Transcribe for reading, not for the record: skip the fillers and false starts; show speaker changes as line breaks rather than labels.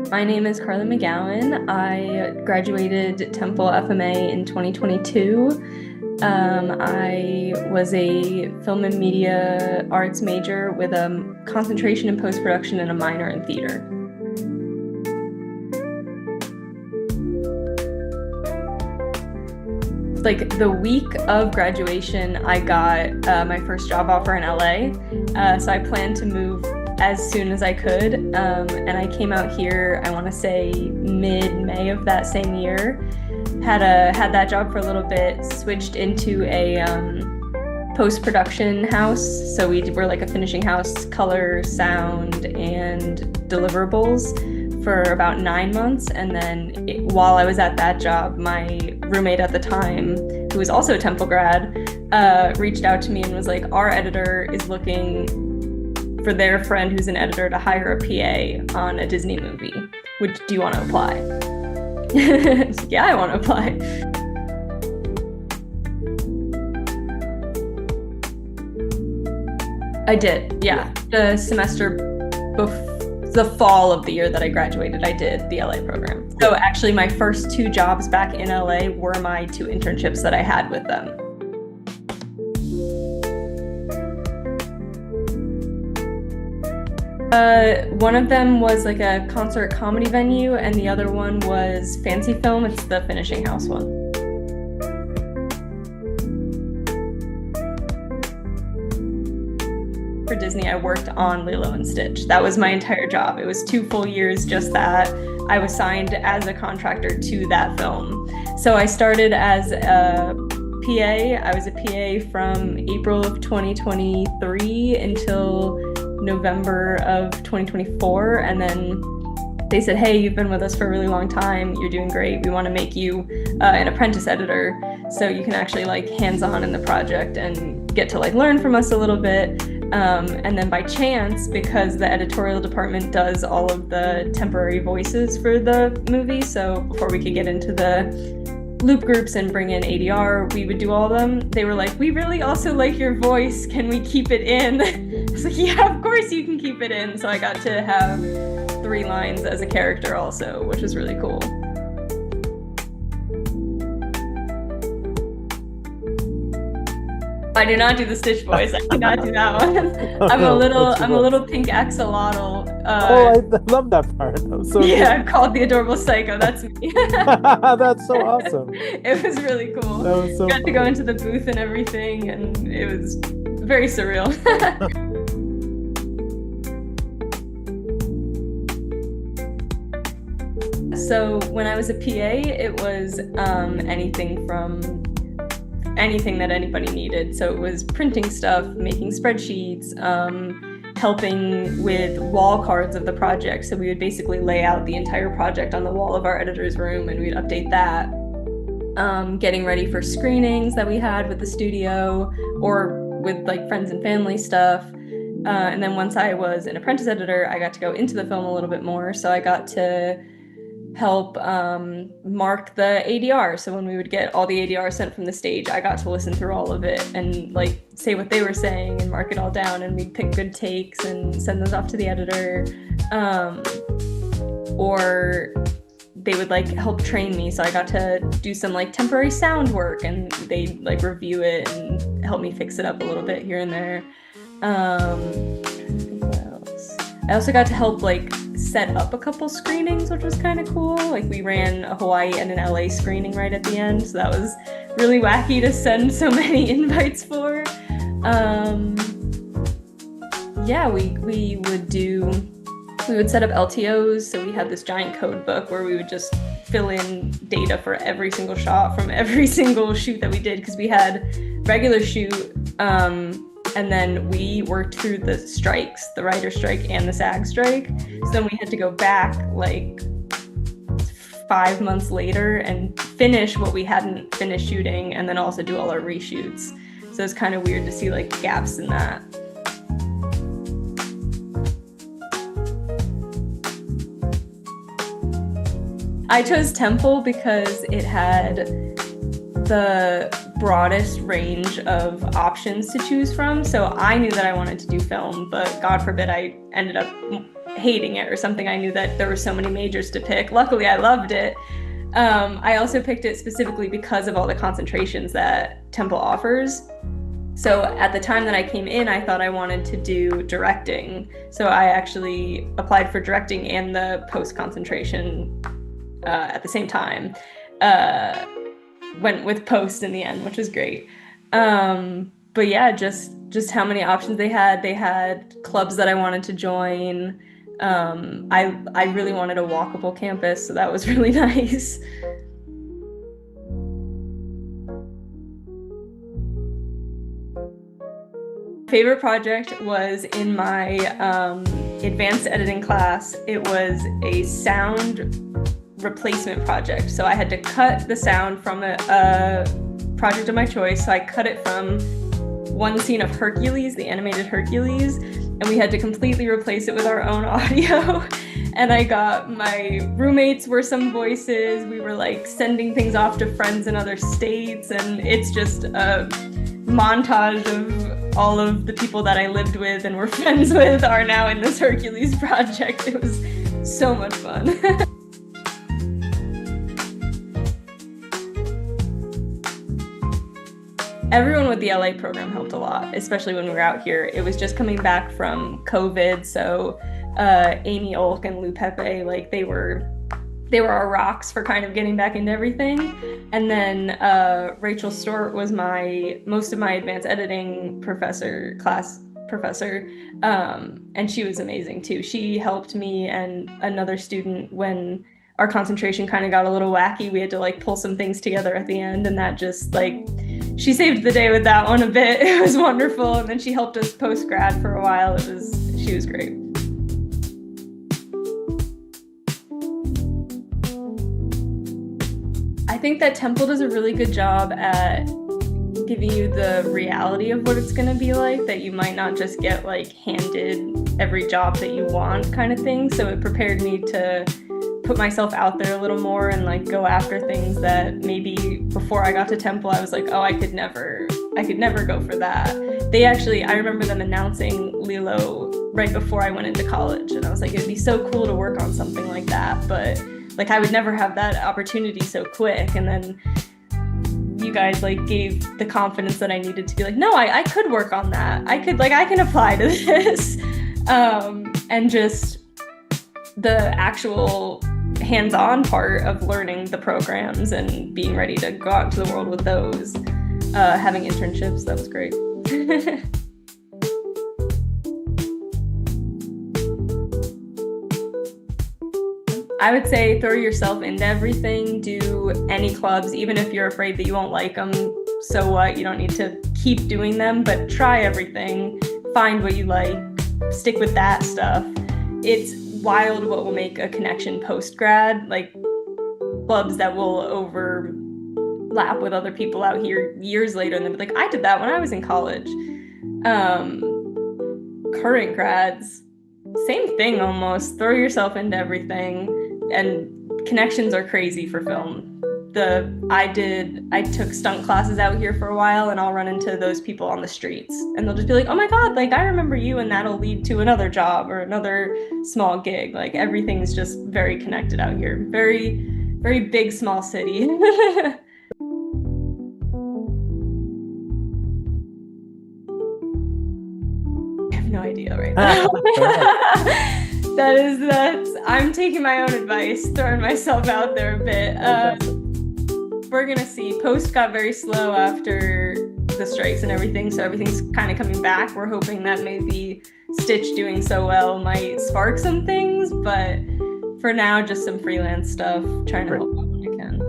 My name is Carly McGowan. I graduated Temple FMA in 2022. I was a film and media arts major with a concentration in post-production and a minor in theater. Like the week of graduation, I got my first job offer in LA. So I planned to move as soon as I could. And I came out here, I want to say mid-May of that same year. Had that job for a little bit, switched into a post-production house. So we were like a finishing house, color, sound, and deliverables for about 9 months. And then while I was at that job, my roommate at the time, who was also a Temple grad, reached out to me and was like, our editor is looking for their friend who's an editor to hire a PA on a Disney movie. Do you want to apply? Yeah, I want to apply. I did, yeah. The semester the fall of the year that I graduated, I did the LA program. So actually my first 2 jobs back in LA were my 2 internships that I had with them. One of them was like a concert comedy venue, and the other one was Fancy Film. It's the finishing house one. For Disney, I worked on Lilo Stitch. That was my entire job. It was 2 full years, just that. I was signed as a contractor to that film. So I started as a PA. I was a PA from April of 2023 until November of 2024. And then they said, hey, you've been with us for a really long time. You're doing great. We want to make you an apprentice editor so you can actually like hands-on in the project and get to like learn from us a little bit. And then by chance, because the editorial department does all of the temporary voices for the movie, so before we could get into the loop groups and bring in ADR, we would do all of them. They were like, we really also like your voice. Can we keep it in? I was like, yeah, of course you can keep it in. So I got to have 3 lines as a character also, which was really cool. I do not do the Stitch voice. I cannot do that one. I'm a little pink axolotl.
I love that part. So
yeah, good. Called the Adorable Psycho. That's me.
That's so awesome.
It was really cool.
That was so
Got to go into the booth and everything, and it was very surreal. So when I was a PA, it was anything that anybody needed. So it was printing stuff, making spreadsheets, helping with wall cards of the project. So we would basically lay out the entire project on the wall of our editor's room and we'd update that. Getting ready for screenings that we had with the studio or with like friends and family stuff. And then once I was an apprentice editor, I got to go into the film a little bit more. So I got to help mark the ADR. So when we would get all the ADR sent from the stage, I got to listen through all of it and like say what they were saying and mark it all down, and we'd pick good takes and send those off to the editor. Or they would like help train me, so I got to do some like temporary sound work and they'd like review it and help me fix it up a little bit here and there. What else? I also got to help like set up a couple screenings, which was kind of cool. Like we ran a Hawaii and an LA screening right at the end, so that was really wacky to send so many invites for. Yeah, we would set up LTOs, so we had this giant code book where we would just fill in data for every single shot from every single shoot that we did, because we had regular shoot, and then we worked through the strikes, the writer's strike and the SAG strike. So then we had to go back like 5 months later and finish what we hadn't finished shooting, and then also do all our reshoots. So it's kind of weird to see like gaps in that. I chose Temple because it had the broadest range of options to choose from. So I knew that I wanted to do film, but God forbid I ended up hating it or something. I knew that there were so many majors to pick. Luckily, I loved it. I also picked it specifically because of all the concentrations that Temple offers. So at the time that I came in, I thought I wanted to do directing. So I actually applied for directing and the post concentration at the same time. Went with post in the end, which was great. But yeah, just how many options they had. They had clubs that I wanted to join. I really wanted a walkable campus, so that was really nice. Favorite project was in my advanced editing class. It was a sound replacement project. So I had to cut the sound from a project of my choice. So I cut it from one scene of Hercules, the animated Hercules, and we had to completely replace it with our own audio. And I got my roommates were some voices. We were like sending things off to friends in other states, and it's just a montage of all of the people that I lived with and were friends with are now in this Hercules project. It was so much fun. Everyone with the LA program helped a lot, especially when we were out here. It was just coming back from COVID, so Amy Olk and Lou Pepe, like they were our rocks for kind of getting back into everything. And then Rachel Stewart was most of my advanced editing class professor, and she was amazing too. She helped me and another student when our concentration kind of got a little wacky. We had to like pull some things together at the end, and that just like, she saved the day with that one a bit. It was wonderful. And then she helped us post-grad for a while. She was great. I think that Temple does a really good job at giving you the reality of what it's going to be like, that you might not just get like handed every job that you want kind of thing. So it prepared me to put myself out there a little more and like go after things that maybe before I got to Temple I was like, oh, I could never go for that. I remember them announcing LILO right before I went into college, and I was like, it'd be so cool to work on something like that, but like I would never have that opportunity so quick. And then you guys like gave the confidence that I needed to be like, no, I could work on that. I can apply to this. And just the actual hands-on part of learning the programs and being ready to go out into the world with those, having internships, that was great. I would say throw yourself into everything, do any clubs, even if you're afraid that you won't like them, so what, you don't need to keep doing them, but try everything, find what you like, stick with that stuff. It's wild what will make a connection post-grad, like clubs that will overlap with other people out here years later, and they'll be like, I did that when I was in college. Current grads, same thing almost, throw yourself into everything, and connections are crazy for film. I took stunt classes out here for a while, and I'll run into those people on the streets and they'll just be like, oh my God, like I remember you, and that'll lead to another job or another small gig. Like everything's just very connected out here. Very, very big, small city. I have no idea right now. I'm taking my own advice, throwing myself out there a bit. We're gonna see. Post got very slow after the strikes and everything, so everything's kind of coming back. We're hoping that maybe Stitch doing so well might spark some things, but for now, just some freelance stuff, trying to help out when I can.